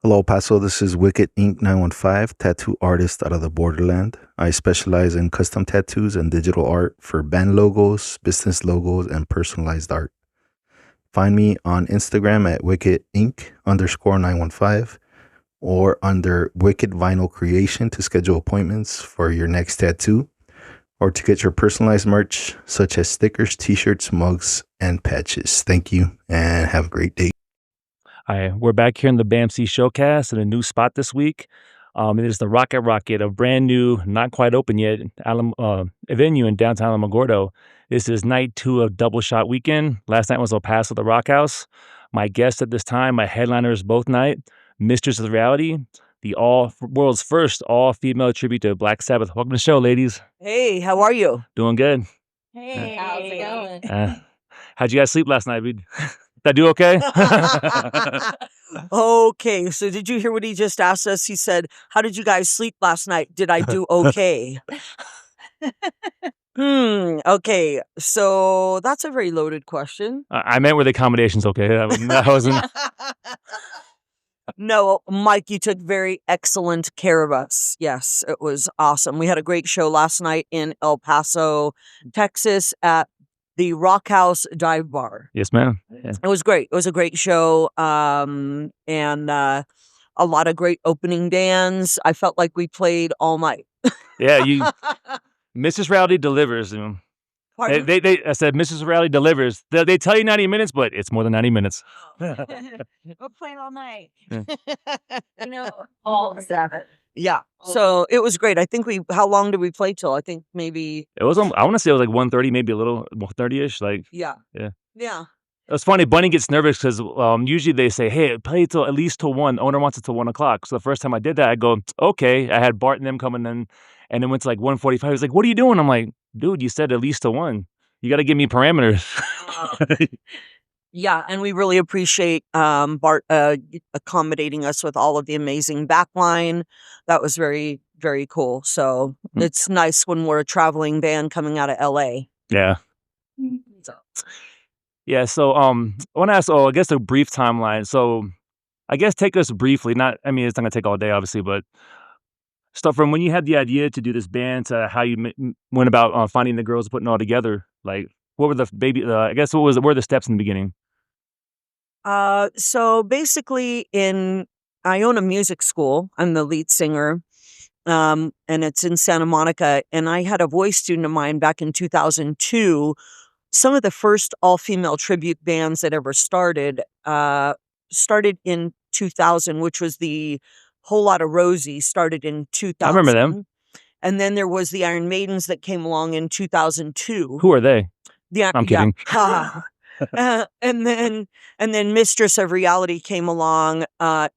Hello, El Paso. This is Wicked Inc. 915, tattoo artist out of the borderland. I specialize in custom tattoos and digital art for band logos, business logos, and personalized art. Find me on Instagram at Wicked Inc. _915 or under Wicked Vinyl Creation to schedule appointments for your next tattoo or to get your personalized merch such as stickers, t-shirts, mugs, and patches. Thank you and have a great day. Hi, we're back here in the BAMC Showcast in a new spot this week. It is the Rocket, a brand new, not quite open yet, venue in downtown Alamogordo. This is night 2 of Double Shot Weekend. Last night was El Paso, the Rock House. My guest at this time, my headliners both night, Mistress of Reality, the world's first all-female tribute to Black Sabbath. Welcome to the show, ladies. Hey, how are you? Doing good. Hey, how's it going? How'd you guys sleep last night? Did I do okay? Okay, so did you hear what he just asked us? He said, how did you guys sleep last night? Did I do okay? Okay, so that's a very loaded question. I meant were the accommodations okay? That wasn't... No, Mike, you took very excellent care of us. Yes, it was awesome. We had a great show last night in El Paso, Texas at the Rockhouse Dive Bar. Yes, ma'am. Yeah. It was great. It was a great show, and a lot of great opening bands. I felt like we played all night. Yeah, Mrs. Rowdy delivers. Pardon? I said Mrs. Rowdy delivers. They tell you 90 minutes, but it's more than 90 minutes. We're playing all night. Yeah. All Sabbath. Yeah. So it was great. I think how long did we play till? I think maybe. It was. I want to say it was like 1:30, maybe a little 1:30ish. Like. Yeah. Yeah. Yeah. It was funny. Bunny gets nervous because usually they say, "Hey, play till at least till 1. Owner wants it till 1 o'clock." So the first time I did that, I go, "Okay." I had Bart and them coming in, and then went to like 1:45. He was like, "What are you doing?" I'm like, "Dude, you said at least till 1. You got to give me parameters." Yeah, and we really appreciate Bart accommodating us with all of the amazing backline. That was very, very cool. So it's nice when we're a traveling band coming out of LA. Yeah. So. Yeah, so I want to ask, I guess a brief timeline. So I guess take us briefly, it's not going to take all day, obviously, but stuff from when you had the idea to do this band to how you went about finding the girls, putting it all together. Like, what were what were the steps in the beginning? So basically I own a music school. I'm the lead singer. And it's in Santa Monica. And I had a voice student of mine back in 2002. Some of the first all-female tribute bands that ever started in 2000, which was the Whole Lotta Rosie started in 2000. I remember them. And then there was the Iron Maidens that came along in 2002. Who are they? Yeah, I'm kidding. Yeah. And then Mistress of Reality came along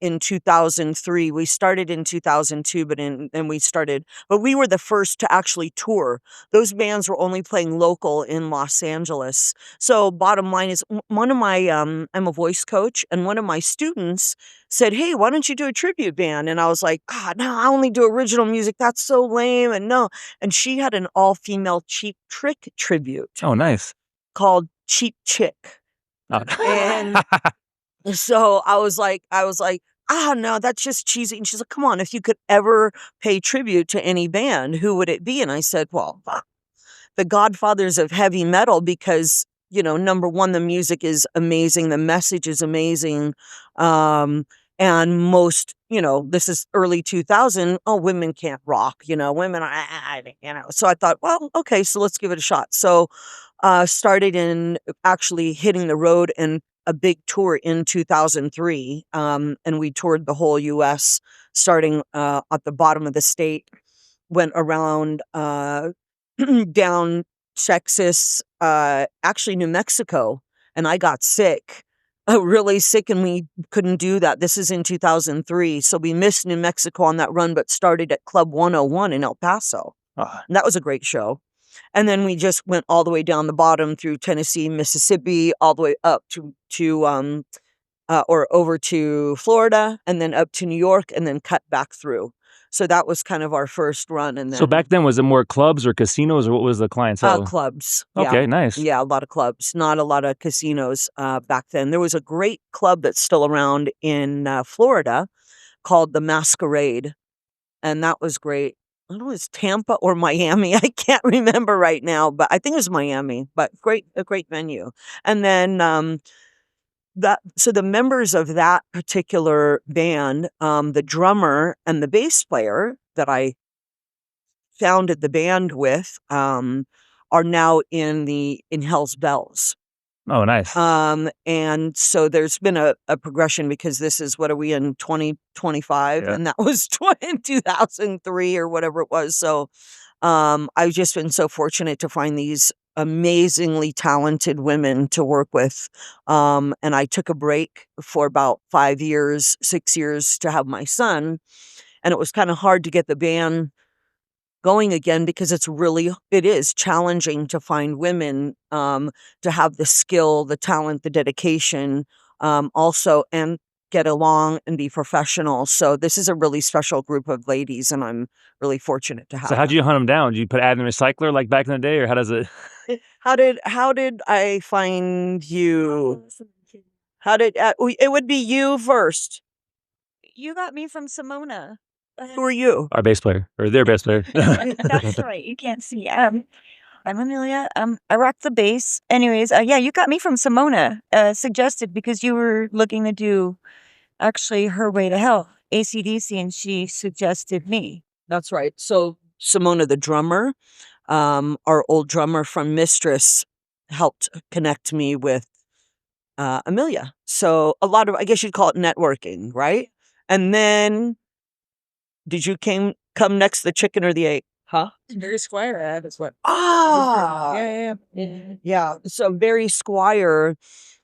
in 2003. We started in 2002, but we were the first to actually tour. Those bands were only playing local in Los Angeles. So bottom line is, one of my I'm a voice coach, and one of my students said, "Hey, why don't you do a tribute band?" And I was like, "God, no, I only do original music. That's so lame." And she had an all-female Cheap Trick tribute. Oh, nice. Called Cheap Chick. And so I was like, no, that's just cheesy. And she's like, come on, if you could ever pay tribute to any band, who would it be? And I said, well, the godfathers of heavy metal, because, number one, the music is amazing. The message is amazing. And most, this is early 2000. Oh, women can't rock, women, So I thought, well, okay, so let's give it a shot. So started in actually hitting the road and a big tour in 2003. And we toured the whole U.S., starting at the bottom of the state, went around down Texas, actually New Mexico, and I got sick. Really sick, and we couldn't do that. This is in 2003. So we missed New Mexico on that run, but started at Club 101 in El Paso. And that was a great show. And then we just went all the way down the bottom through Tennessee, Mississippi, all the way up or over to Florida, and then up to New York, and then cut back through. So that was kind of our first run. And then, so back then, was it more clubs or casinos, or what was the clientele? Clubs. Okay, yeah. Nice. Yeah, a lot of clubs, not a lot of casinos back then. There was a great club that's still around in Florida called The Masquerade, and that was great. I don't know, it's Tampa or Miami. I can't remember right now, but I think it was Miami. But a great venue. And then so the members of that particular band, the drummer and the bass player that I founded the band with, are now in Hell's Bells. Oh, nice. And so there's been a progression, because this is, what are we in, 2025? Yeah. And that was 2003 or whatever it was. So I've just been so fortunate to find these amazingly talented women to work with. And I took a break for about 6 years to have my son. And it was kind of hard to get the band going again, because it is challenging to find women to have the skill, the talent, the dedication, also, and get along and be professional. So this is a really special group of ladies, and I'm really fortunate to have So how'd them. you hunt them down? Did you put ad in the recycler like back in the day, or how does it? How did I find you? It would be you first. You got me from Simona. Who are you? Our bass player, or their bass player. That's right. You can't see. I'm Amelia. I rock the bass. Anyways, yeah, you got me from Simona. Suggested, because you were looking to do actually Herway To Hell, AC/DC, and she suggested me. That's right. So Simona, the drummer, our old drummer from Mistress, helped connect me with Amelia. So a lot of, I guess you'd call it networking, right? And then, did you come next, the chicken or the egg? Huh? Barry Squire, that's what. Ah, Yeah. So Barry Squire,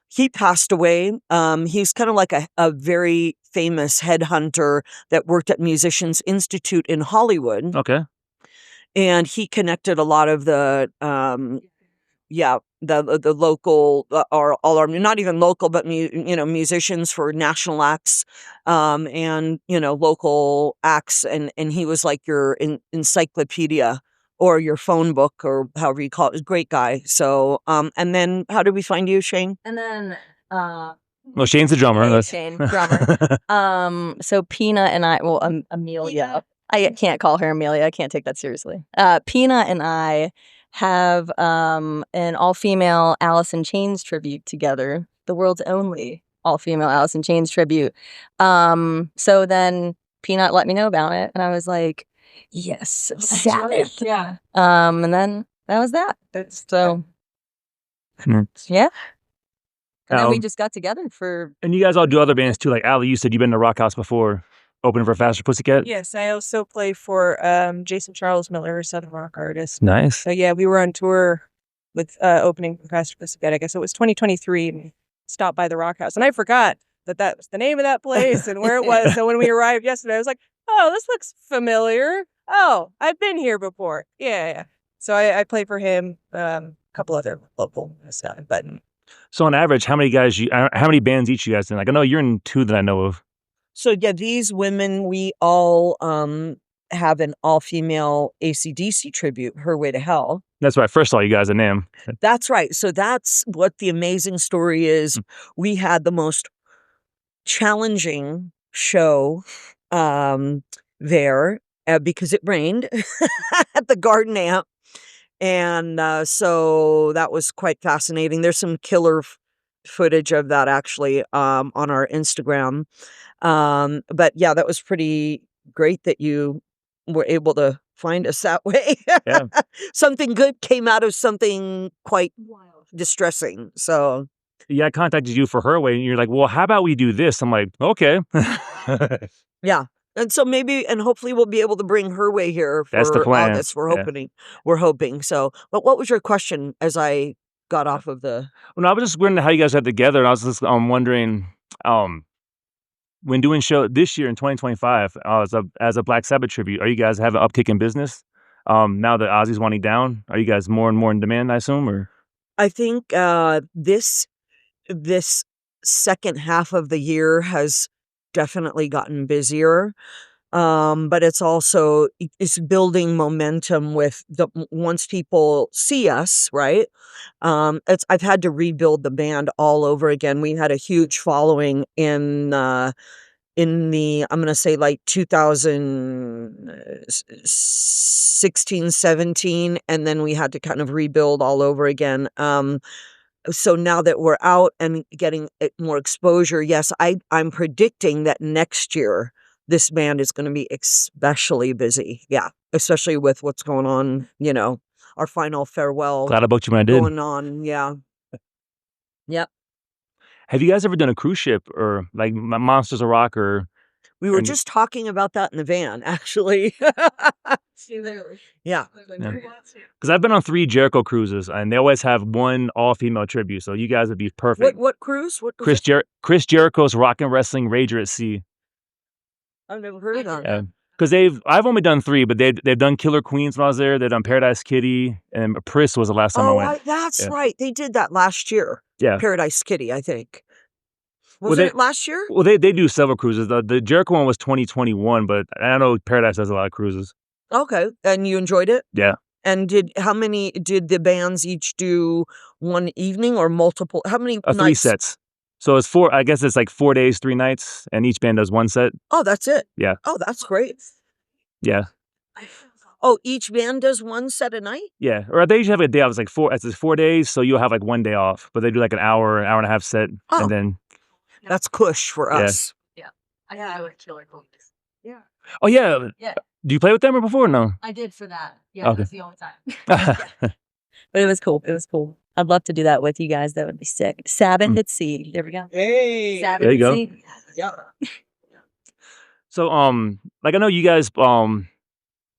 he passed away. He's kind of like a very famous headhunter that worked at Musicians Institute in Hollywood. Okay. And he connected a lot of the the local, or all our, not even local, but musicians for national acts, and local acts, and he was like your encyclopedia or your phone book, or however you call it. Great guy. So and then, how did we find you, Shane? And then Well, Shane's the drummer. Hey, That's- Shane, drummer. So Pina and I, Amelia. I can't call her Amelia. I can't take that seriously. Pina and I have an all-female Alice in Chains tribute together, the world's only all-female Alice in Chains tribute. So then Peanut let me know about it, and I was like, yes, Sabbath. Yeah. And then that was that. So yeah. And then we just got together for. And you guys all do other bands too. Like Ali, you said you've been to Rockhouse before, opening for Faster Pussycat. Yes, I also play for Jason Charles Miller, a Southern rock artist. Nice. So yeah, we were on tour with opening for Faster Pussycat. I guess it was 2023. And stopped by the Rockhouse, and I forgot that was the name of that place and where it was. So when we arrived yesterday, I was like, "Oh, this looks familiar. Oh, I've been here before." Yeah. So I play for him, a couple other local stuff, but. So on average, how many bands each you guys in? Like, I know you're in 2 that I know of. So yeah, these women, we all have an all-female AC/DC tribute, Herway To Hell. That's why I first saw you guys in NAMM. That's right. So that's what the amazing story is. We had the most challenging show there because it rained at the Garden Amp. And so that was quite fascinating. There's some killer footage of that actually on our Instagram. But yeah, that was pretty great that you were able to find us that way. Yeah. Something good came out of something quite distressing. So Yeah, I contacted you for Herway, and you're like, well, how about we do this? I'm like, okay. yeah. And so maybe, and hopefully we'll be able to bring Herway here for That's the plan. August. We're hoping. So, but what was your question as I got off of the... Well, no, I was just wondering how you guys got together, and I was just wondering, when doing show this year in 2025, as a Black Sabbath tribute, are you guys having an uptick in business? Now that Ozzy's winding down, are you guys more and more in demand, I assume? Or I think this second half of the year has definitely gotten busier. But it's building momentum with once people see us, right? I've had to rebuild the band all over again. We had a huge following in in the, I'm going to say like 2016, 17, and then we had to kind of rebuild all over again. So now that we're out and getting more exposure, yes, I'm predicting that next year this band is going to be especially busy. Yeah, especially with what's going on, our final farewell Glad I booked you when I did. going on. Yeah. Yep. Have you guys ever done a cruise ship or like Monsters of Rock or? We were just talking about that in the van, actually. Yeah. Because I've been on 3 Jericho cruises, and they always have one all-female tribute, so you guys would be perfect. What cruise? What Chris Jericho's Rock and Wrestling Rager at Sea. I've never heard of that. Because I've only done 3, but they've done Killer Queens when I was there. They've done Paradise Kitty, and Priss was the last time I went. That's right. They did that last year. Yeah. Paradise Kitty, I think. Was it last year? Well, they do several cruises. The Jericho one was 2021, but I know Paradise has a lot of cruises. Okay. And you enjoyed it? Yeah. And did the bands each do one evening or multiple? How many nights? 3 sets. So it's 4, I guess it's like 4 days, 3 nights, and each band does 1 set. Oh, that's it? Yeah. Oh, that's great. Yeah. Oh, each band does 1 set a night? Yeah. Or they usually have a day off. It's like 4 days, so you'll have like 1 day off. But they do like an hour and a half set. Oh. And then That's cush for us. Yeah. I would Killer Queens. Yeah. Oh, yeah. Yeah. Do you play with them or before? No. I did for that. Yeah, Okay. that's the only time. But it was cool. It was cool. I'd love to do that with you guys. That would be sick. Sabbath at sea. There we go. Hey. Sabbath There you at go. sea. Yeah. So, like I know you guys,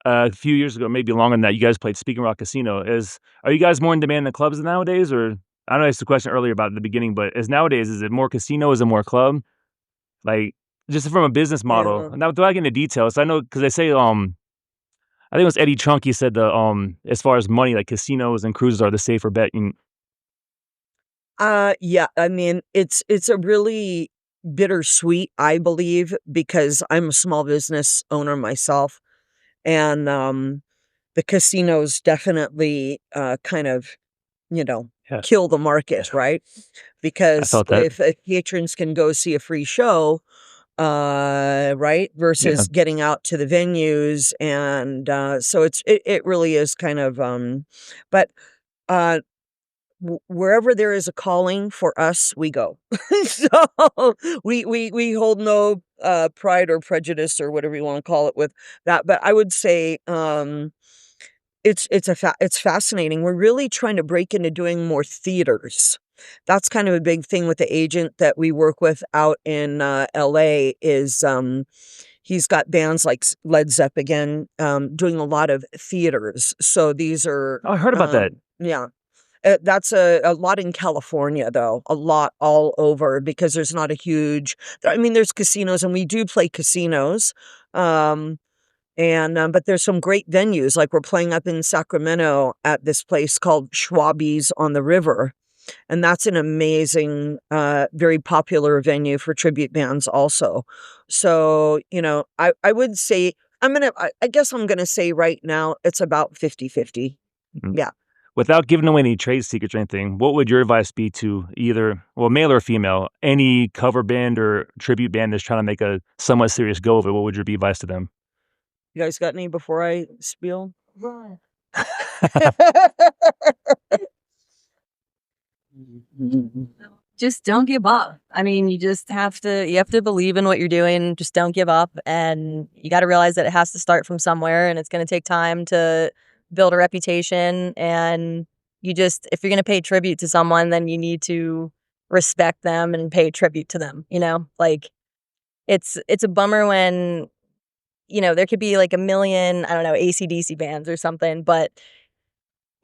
a few years ago, maybe longer than that, you guys played Speaking Rock Casino. Are you guys more in demand than clubs nowadays, or I know I asked a question earlier about the beginning, but is it more casino? Is it more club? Like just from a business model. Yeah. Now, without getting into details, I know because they say, I think it was Eddie Chunky said as far as money, like casinos and cruises are the safer bet. Yeah. I mean, it's a really bittersweet, I believe, because I'm a small business owner myself, and the casinos definitely kind of, kill the market, right? Because felt that. if patrons can go see a free show, right, versus getting out to the venues, and so it really is kind of, but wherever there is a calling for us, we go. So we hold no pride or prejudice or whatever you want to call it with that. But I would say it's fascinating. We're really trying to break into doing more theaters. That's kind of a big thing with the agent that we work with out in LA is he's got bands like Led Zeppelin doing a lot of theaters. So these are I heard about that. Yeah. That's a lot in California, though, a lot all over, because there's not a huge, there's casinos, and we do play casinos. But there's some great venues, like we're playing up in Sacramento at this place called Schwabies on the River. And that's an amazing, very popular venue for tribute bands also. So, I would say, I guess I'm going to say right now, it's about 50-50. Mhm. Yeah. Without giving away any trade secrets or anything, what would your advice be to either, male or female, any cover band or tribute band that's trying to make a somewhat serious go of it? What would your advice to them? You guys got any before I spiel? Just don't give up. You just have to believe in what you're doing. Just don't give up. And you got to realize that it has to start from somewhere, and it's going to take time to build a reputation. And if you're going to pay tribute to someone, then you need to respect them and pay tribute to them. It's a bummer when, there could be like a million, I don't know, AC/DC bands or something, but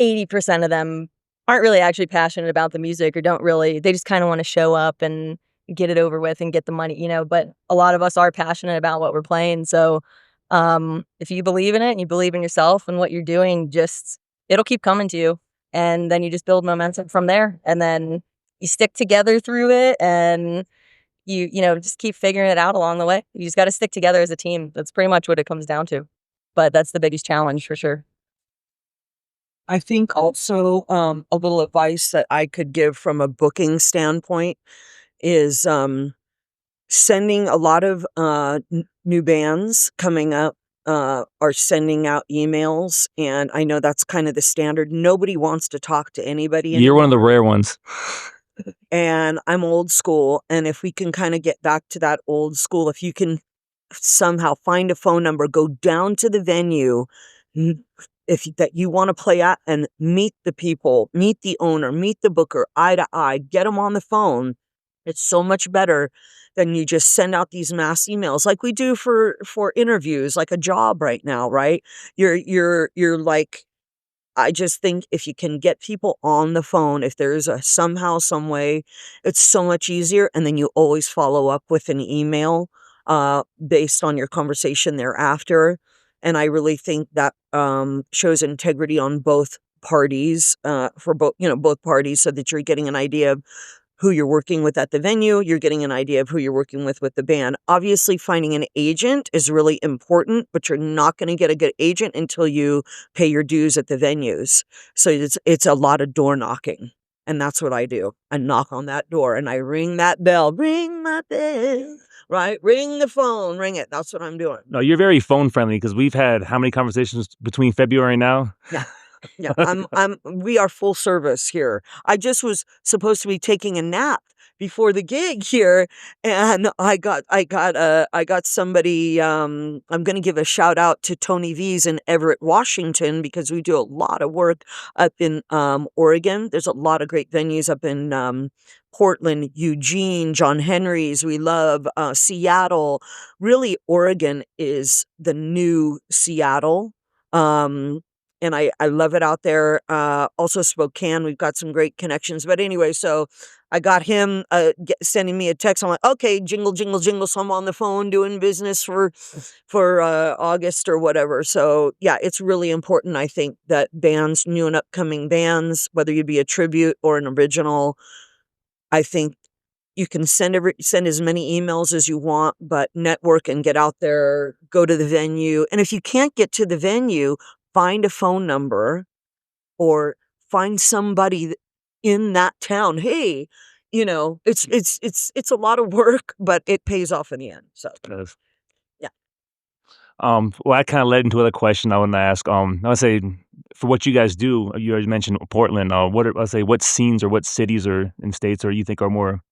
80% of them aren't really actually passionate about the music, or they just kind of want to show up and get it over with and get the money, but a lot of us are passionate about what we're playing. So if you believe in it and you believe in yourself and what you're doing, it'll keep coming to you. And then you just build momentum from there, and then you stick together through it, and you just keep figuring it out along the way. You just got to stick together as a team. That's pretty much what it comes down to. But that's the biggest challenge for sure. I think also a little advice that I could give from a booking standpoint is sending a lot of new bands coming up are sending out emails, and I know that's kind of the standard. Nobody wants to talk to anybody You're one of the anymore. rare ones. And I'm old school, and if we can kind of get back to that old school, if you can somehow find a phone number, go down to the venue that you want to play at and meet the people, meet the owner, meet the booker, eye to eye, get them on the phone. It's so much better than you just send out these mass emails like we do for interviews, like a job right now, right? You're like, I just think if you can get people on the phone, if there's a somehow, some way, it's so much easier. And then you always follow up with an email based on your conversation thereafter. And I really think that shows integrity on both parties, for both parties, so that you're getting an idea of who you're working with at the venue. You're getting an idea of who you're working with the band. Obviously, finding an agent is really important, but you're not going to get a good agent until you pay your dues at the venues. So it's a lot of door knocking. And that's what I do. I knock on that door and I ring that bell. Ring my bell, right? Ring the phone, ring it. That's what I'm doing. No, you're very phone friendly because we've had how many conversations between February and now? Yeah, we are full service here. I just was supposed to be taking a nap before the gig here, and I got somebody. I'm going to give a shout out to Tony V's in Everett, Washington, because we do a lot of work up in Oregon. There's a lot of great venues up in Portland, Eugene, John Henry's. We love Seattle. Really, Oregon is the new Seattle. And I love it out there. Also Spokane, we've got some great connections. But anyway, so I got him sending me a text. I'm like, okay, jingle, jingle, jingle. So I'm on the phone doing business for August or whatever. So yeah, it's really important, I think, that bands, new and upcoming bands, whether you be a tribute or an original, I think you can send as many emails as you want, but network and get out there, go to the venue. And if you can't get to the venue, find a phone number or find somebody in that town. Hey, it's a lot of work, but it pays off in the end. So It does. yeah. Well, I kind of led into another question I want to ask. I would say for what you guys do, you already mentioned Portland. What scenes or what cities or in states or you think are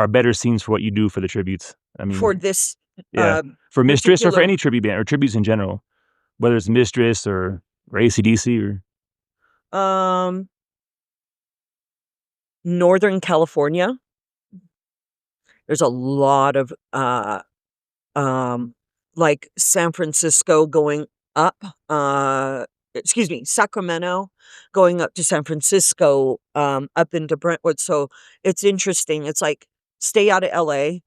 better scenes for what you do for the tributes? I mean, For this, yeah, for Mistress or for particular- any tribute band or tributes in general, whether it's Mistress or AC/DC or Northern California. There's a lot of like San Francisco going up, Sacramento going up to San Francisco, up into Brentwood. So it's interesting. It's like, stay out of LA,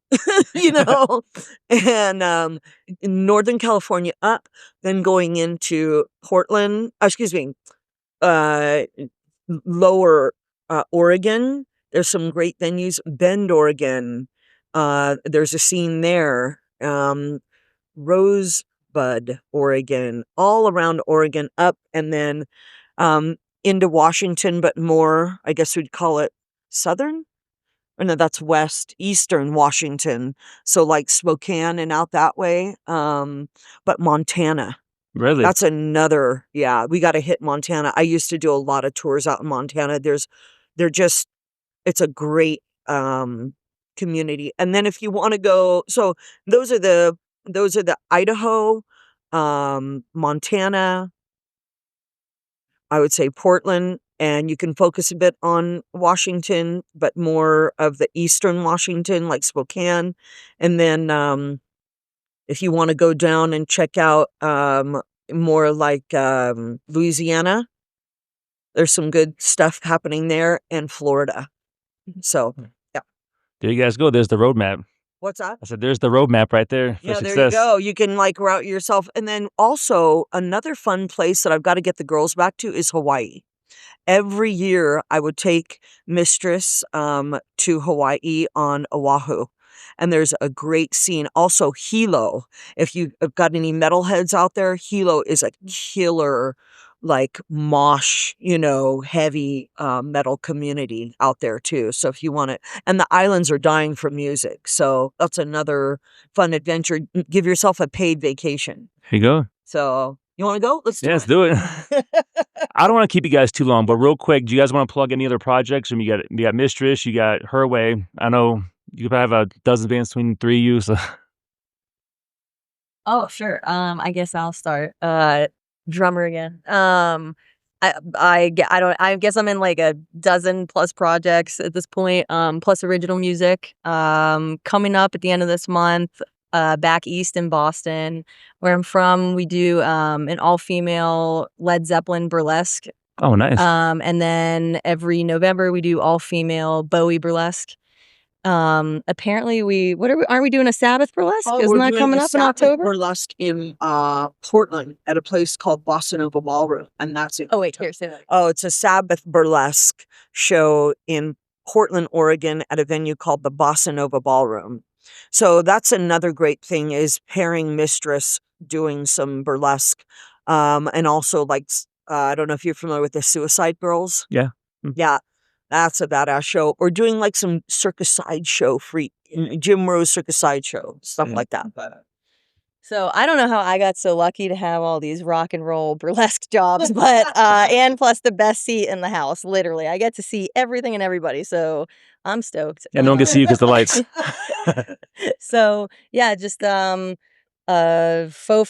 and in Northern California up, then going into Portland, lower Oregon. There's some great venues. Bend, Oregon. There's a scene there. Rosebud, Oregon, all around Oregon, up and then into Washington, but more, I guess we'd call it southern. Or no, that's eastern Washington. So like Spokane and out that way. But Montana. really? That's another, yeah, we got to hit Montana. I used to do a lot of tours out in Montana. It's a great community. And then if you want to go, so those are the Idaho, Montana, I would say Portland, and you can focus a bit on Washington, but more of the eastern Washington, like Spokane. And then if you want to go down and check out more like Louisiana, there's some good stuff happening there, and Florida. So, yeah. There you guys go. There's the roadmap. What's that? I said, there's the roadmap right there for Yeah, success. there you go. You can like route yourself. And then also another fun place that I've got to get the girls back to is Hawaii. Every year I would take Mistress to Hawaii on Oahu. And there's a great scene. Also Hilo. If you've got any metalheads out there, Hilo is a killer like mosh, heavy metal community out there too. So if you want it, and the islands are dying for music. So that's another fun adventure. Give yourself a paid vacation. Here you go. So you want to go? Let's do Let's do it. I don't want to keep you guys too long, but real quick, do you guys want to plug any other projects? I mean, you got Mistress, you got Herway. I know you probably have a dozen bands between the three of you. So. Oh, sure. I guess I'll start. Drummer again. I guess I'm in like a dozen plus projects at this point, plus original music. Coming up at the end of this month, back east in Boston, where I'm from, we do an all-female Led Zeppelin burlesque. Oh, nice. And then every November we do all-female Bowie burlesque. Apparently aren't we doing a Sabbath burlesque? Isn't that coming up in October? Burlesque in Portland at a place called Bossa Nova Ballroom, and that's it. Oh wait, here, say that. Oh, it's a Sabbath burlesque show in Portland, Oregon, at a venue called the Bossa Nova Ballroom. So that's another great thing, is pairing Mistress doing some burlesque, and also like I don't know if you're familiar with the Suicide Girls. Yeah. Yeah. That's a badass show. Or doing like some circus sideshow Jim Rose circus sideshow, stuff like that. So I don't know how I got so lucky to have all these rock and roll burlesque jobs, but and plus the best seat in the house. Literally, I get to see everything and everybody. So I'm stoked. Yeah, no one can see you because the lights. So yeah, just Faux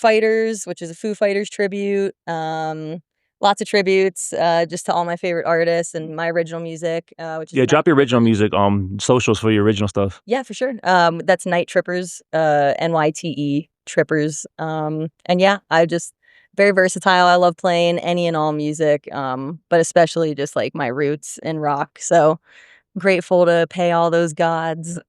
Fighters, which is a Foo Fighters tribute. Lots of tributes, just to all my favorite artists and my original music. Which is drop your original music socials for your original stuff. Yeah, for sure. That's Night Trippers, NYTE Trippers. And yeah, I just very versatile. I love playing any and all music, but especially just like my roots in rock. So grateful to pay all those gods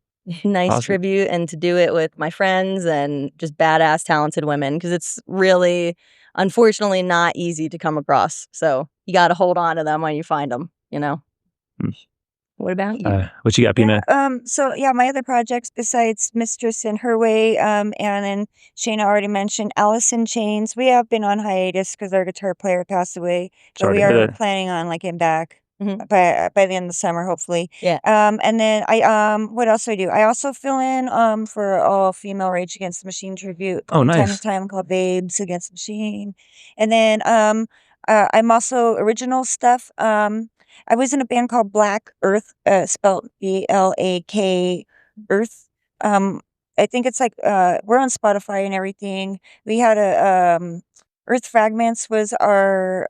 nice Awesome. tribute and to do it with my friends and just badass talented women, because it's really, unfortunately, not easy to come across. So you got to hold on to them when you find them, What about you? What you got, Pina? So yeah, my other projects besides Mistress and Herway, and then Shayna already mentioned Alice in Chains. We have been on hiatus because our guitar player passed away, but Sorry we to hear are that. planning on getting back Mhm. by the end of the summer, hopefully. Yeah. And then I what else do I do? I also fill in for all female Rage Against the Machine tribute Oh, from time nice. to time, called Babes Against the Machine. And then I'm also original stuff. I was in a band called Black Earth, spelled BLAK Earth. I think it's like we're on Spotify and everything. We had a Earth Fragments was our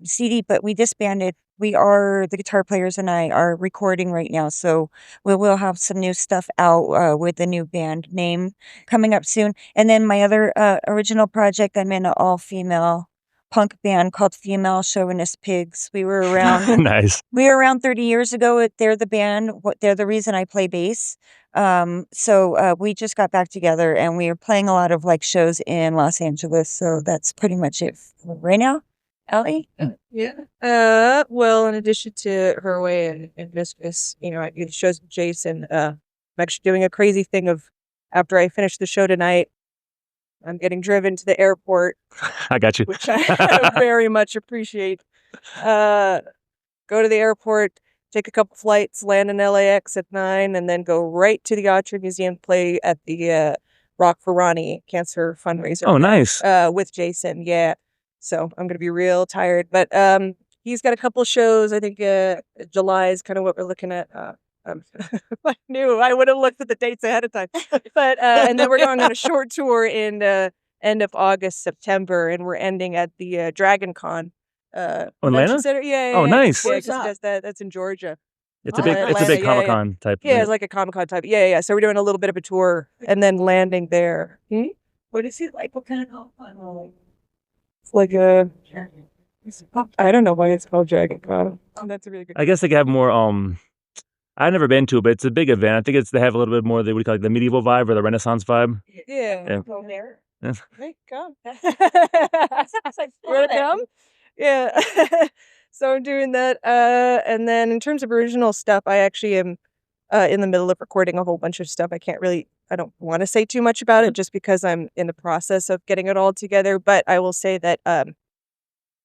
CD, but we disbanded. The guitar players and I are recording right now, so we will have some new stuff out with the new band name coming up soon. And then my other original project, I'm in an all-female punk band called Female Chauvinist Pigs. We were around Nice. 30 years ago. They're the band. They're the reason I play bass. So we just got back together and we are playing a lot of shows in Los Angeles. So that's pretty much it for right now. Ellie? Yeah. Well, in addition to Herway and Mistress, I do the shows with Jason. I'm actually doing a crazy thing of, after I finish the show tonight, I'm getting driven to the airport, I got you. which I very much appreciate. Go to the airport, take a couple flights, land in LAX at 9, and then go right to the Autry Museum, play at the Rock for Ronnie cancer fundraiser. Oh, nice. With Jason, yeah. So I'm gonna be real tired, but he's got a couple shows. I think July is kind of what we're looking at. I knew I would have looked at the dates ahead of time, but and then we're going on a short tour in end of August, September, and we're ending at the Dragon Con. Atlanta? Convention Center? Yeah. Oh, nice. Yeah, Where's 'cause that's in Georgia. It's a big Atlanta, yeah, Comic-Con type. Yeah, it's like a Comic-Con type. Yeah. So we're doing a little bit of a tour and then landing there. What is it like? What kind of Comic-Con? It's like I don't know why it's called Dragon Con. That's a really good. I guess they could have more. I've never been to it, but it's a big event. I think they have a little bit more of the the medieval vibe or the Renaissance vibe. Yeah. Go there. Yeah. Hey, come. Sounds like You wanna fun. come? Yeah. So I'm doing that. And then in terms of original stuff, I actually am in the middle of recording a whole bunch of stuff. I don't want to say too much about it just because I'm in the process of getting it all together. But I will say that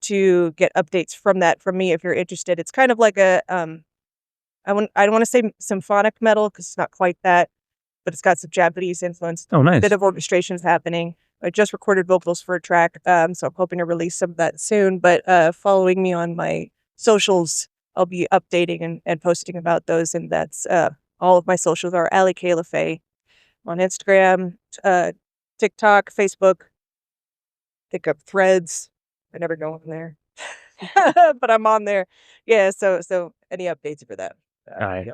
to get updates from me if you're interested. It's kind of like a I don't want to say symphonic metal because it's not quite that, but it's got some Japanese influence. Oh, nice. Bit of orchestrations happening. I just recorded vocals for a track, so I'm hoping to release some of that soon. But following me on my socials, I'll be updating and posting about those, and that's all of my socials are Ali K. LaFay on Instagram, TikTok, Facebook. Pick up Threads. I never go on there, but I'm on there. Yeah. So any updates for that? All right.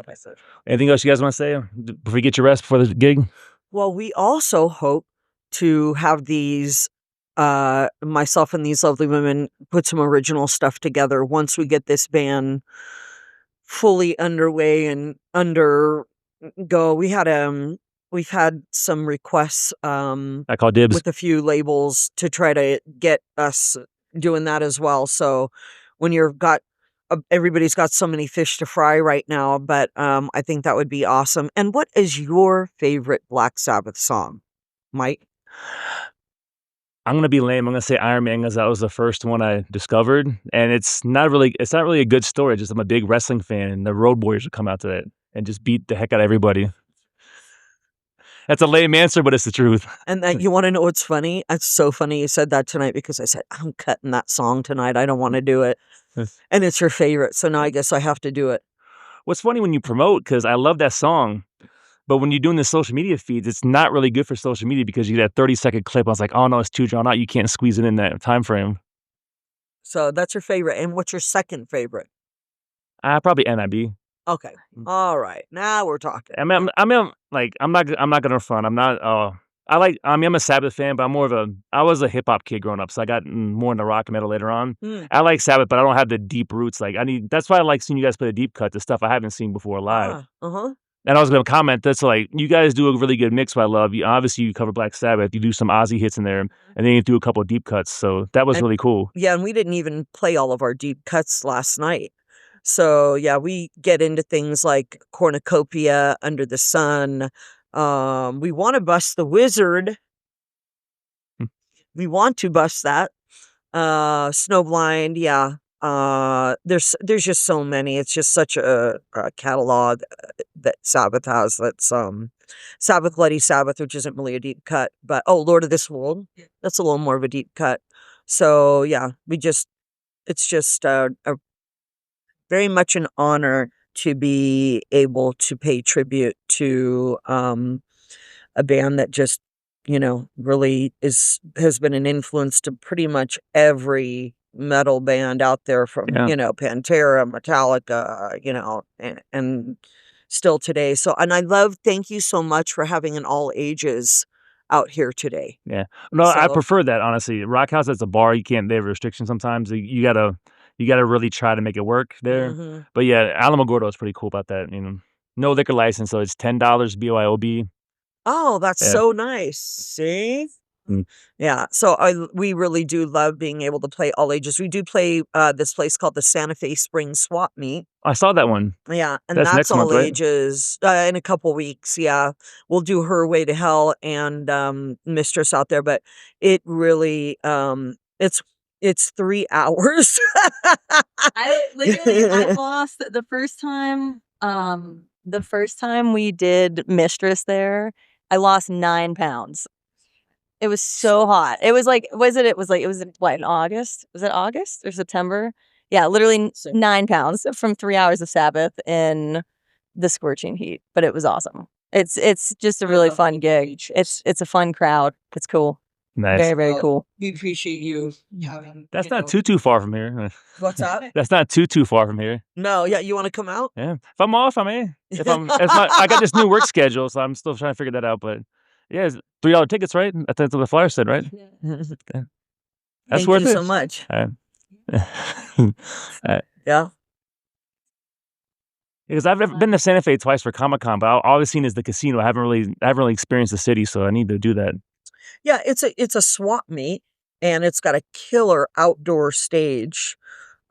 Anything else you guys want to say before you get your rest before the gig? Well, we also hope to have these, myself and these lovely women put some original stuff together once we get this band fully underway and go. We've had some requests I call dibs. with a few labels to try to get us doing that as well. So when you've got everybody's got so many fish to fry right now, but I think that would be awesome. And what is your favorite Black Sabbath song, Mike? I'm gonna be lame. I'm gonna say Iron Man because that was the first one I discovered, and it's not really a good story. Just I'm a big wrestling fan, and the Road Warriors would come out to that and just beat the heck out of everybody. That's a lame answer, but it's the truth. And you want to know what's funny? It's so funny you said that tonight because I said I'm cutting that song tonight. I don't want to do it, and it's your favorite, so now I guess I have to do it. What's funny when you promote, because I love that song, but when you're doing the social media feeds, it's not really good for social media because you get that 30-second clip. I was like, oh no, it's too drawn out. You can't squeeze it in that time frame. So that's your favorite. And what's your second favorite? Probably NIB. Okay. All right. Now we're talking. I'm not gonna front. I'm not. I'm a Sabbath fan, but I was a hip hop kid growing up, so I got more into rock and metal later on. I like Sabbath, but I don't have the deep roots. That's why I like seeing you guys play the deep cut, the stuff I haven't seen before live. And I was going to comment, that's like, you guys do a really good mix, what I love. Obviously, you cover Black Sabbath, you do some Ozzy hits in there, and then you do a couple of deep cuts. So that was really cool. Yeah, and we didn't even play all of our deep cuts last night. So yeah, we get into things like Cornucopia, Under the Sun. We want to bust the Wizard. We want to bust that. Snowblind, yeah. There's just so many. It's just such a catalog that Sabbath has. That's Sabbath, Bloody Sabbath, which isn't really a deep cut, but Lord of this World, that's a little more of a deep cut. So yeah, it's just very much an honor to be able to pay tribute to a band that just really has been an influence to pretty much every metal band out there from Pantera, Metallica, and still today. So, and thank you so much for having an all ages out here today. Yeah, no, I prefer that, honestly. Rockhouse, it's a bar. They have restrictions sometimes. You gotta really try to make it work there. But yeah, Alamogordo is pretty cool about that. No liquor license, so it's $10 BYOB. Oh, that's so nice. See? Yeah. So we really do love being able to play all ages. We do play this place called the Santa Fe Spring Swap Meet. I saw that one. Yeah. And that's next all month, right? ages in a couple weeks. Yeah. We'll do Herway To Hell and Mistress out there, but it really it's 3 hours. I lost the first time. The first time we did Mistress there, I lost 9 pounds. It was so hot. It was like, it was in August? Was it August or September? Yeah, literally 9 pounds from 3 hours of Sabbath in the scorching heat. But it was awesome. It's just a really fun gig. It's a fun crowd. It's cool. Nice. Very, very cool. We appreciate you having. That's not too far from here. What's that? That's not too far from here. No, yeah, you want to come out? Yeah, if I'm off, I may. I got this new work schedule, so I'm still trying to figure that out. But yeah, it's $3 tickets, right? I think that's what the flyer said, right? Yeah. That's Thank worth you it. so much. Yeah. Because I've been to Santa Fe twice for Comic-Con, but all I've seen is the casino. I haven't really experienced the city, so I need to do that. Yeah, it's a swap meet, and it's got a killer outdoor stage,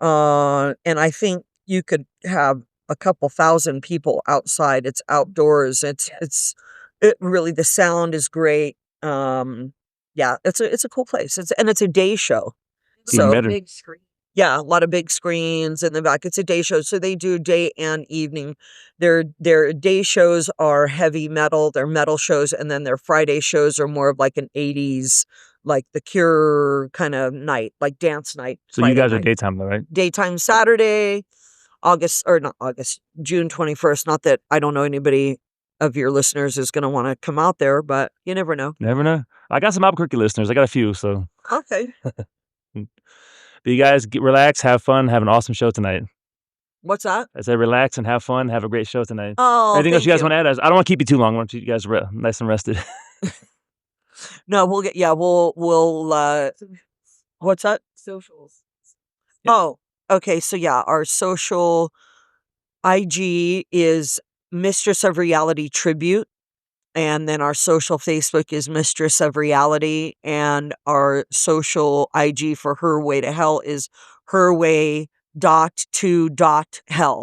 and I think you could have a couple thousand people outside. It's outdoors. It really, the sound is great. Yeah, it's a cool place. It's a day show. Even better. big screen. Yeah, a lot of big screens in the back. It's a day show, so they do day and evening. Their day shows are heavy metal, their metal shows, and then their Friday shows are more of like an 80s, like The Cure kind of night, like dance night. So you Friday guys are night. daytime though, right? Daytime Saturday, June 21st. Not that I don't know anybody of your listeners is going to want to come out there, but you never know. Never know. I got some Albuquerque listeners. I got a few, so. Okay. But you guys relax, have fun, have an awesome show tonight. What's that? I said relax and have fun, have a great show tonight. Oh, Anything else thank you guys you. want to add? I don't want to keep you too long. I want you guys nice and rested. No, we'll what's that? Socials. Yep. Oh, okay. So yeah, our social IG is Mistress of Reality Tribute. And then our social Facebook is Mistress of Reality. And our social IG for Herway To Hell is Herway.to.hell,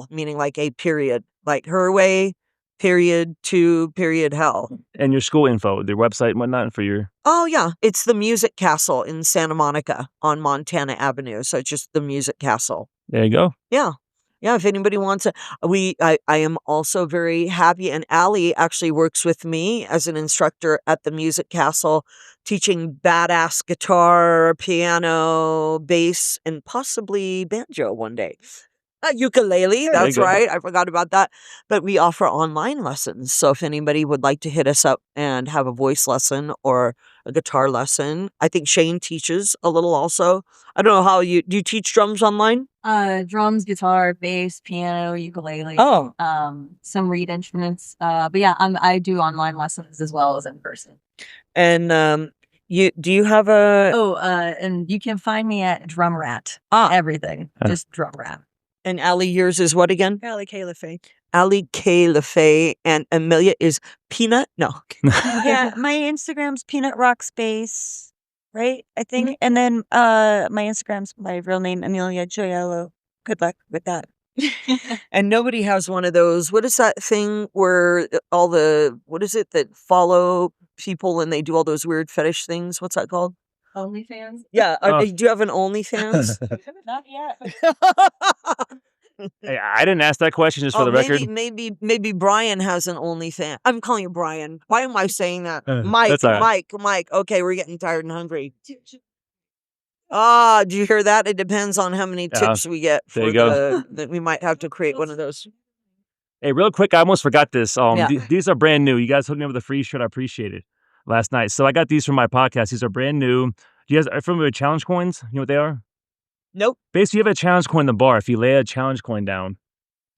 meaning like a period. Like Herway, period, to, period, hell. And your school info, their website and whatnot for your. Oh, yeah. It's the Music Castle in Santa Monica on Montana Avenue. So it's just the Music Castle. There you go. Yeah. Yeah, if anybody wants to, I am also very happy. And Allie actually works with me as an instructor at the Music Castle, teaching badass guitar, piano, bass, and possibly banjo one day. Ukulele, There that's you go. right. I forgot about that. But we offer online lessons. So if anybody would like to hit us up and have a voice lesson or a guitar lesson, I think Shane teaches a little also. I don't know how do you teach drums online? Drums, guitar, bass, piano, ukulele. Oh. Some reed instruments. But yeah, I do online lessons as well as in person. And do you have a And you can find me at Drum Rat. Ah. Everything. Just Drum Rat. and Allie, yours is what again? Allie K. LaFay. Allie K. LaFay, and Amelia is Peanut? No. Yeah, my Instagram's Peanut Rock Space, right? I think. And then my Instagram's my real name, Amelia Joyello. Good luck with that. And nobody has one of those. What is that thing where what is it that follow people and they do all those weird fetish things? What's that called? OnlyFans? Yeah. Oh. Do you have an OnlyFans? Not yet. Hey, I didn't ask that question just for the record. Maybe Brian has an OnlyFans. I'm calling you Brian. Why am I saying that? That's all right. Mike. Okay, we're getting tired and hungry. Ah, do you hear that? It depends on how many tips we get there for you go. that we might have to create one of those. Hey, real quick, I almost forgot this. Yeah. These are brand new. You guys hooked me up with a free shirt. I appreciate it. Last night. So I got these from my podcast. These are brand new. You guys are familiar with challenge coins? You know what they are? Nope. Basically, you have a challenge coin in the bar. If you lay a challenge coin down,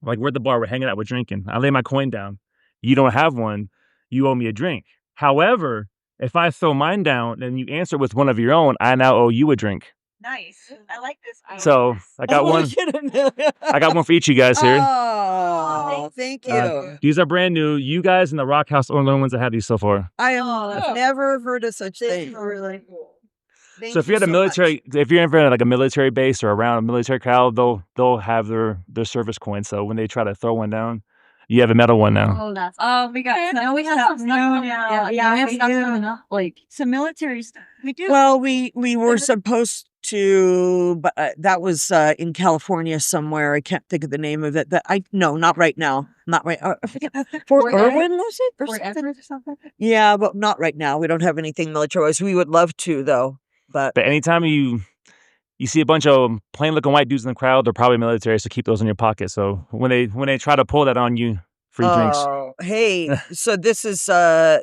like we're at the bar, we're hanging out, we're drinking. I lay my coin down. You don't have one. You owe me a drink. However, if I throw mine down and you answer with one of your own, I now owe you a drink. Nice. I like this. So I got one. I got one for each of you guys here. Oh, thank you. These are brand new. You guys in the Rockhouse are the only ones that have these so far. I've never heard of such thing. Really cool. So if you're at a military, if you're in like a military base or around a military crowd, they'll have their service coin. So when they try to throw one down, you have a metal one now. Oh, that's. Oh, we got. No, we have some stuff coming out. Yeah, we have stuff coming up. Like some military stuff. We do. Well, we were supposed to, but that was in California somewhere. I can't think of the name of it. But not right now. Not right. I forget. Fort Irwin was it or something? Yeah, but not right now. We don't have anything military-wise. We would love to though. But anytime you see a bunch of plain-looking white dudes in the crowd, they're probably military, so keep those in your pocket. So when they try to pull that on you, free drinks. Oh, hey! So this is a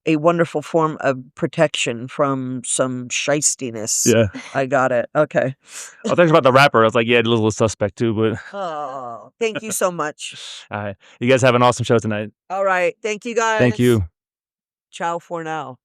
wonderful form of protection from some shystiness. Yeah. I got it. Okay. I was thinking about the rapper. I was like, yeah, a little suspect too, but. Oh, thank you so much. All right, you guys have an awesome show tonight. All right, thank you guys. Thank you. Ciao for now.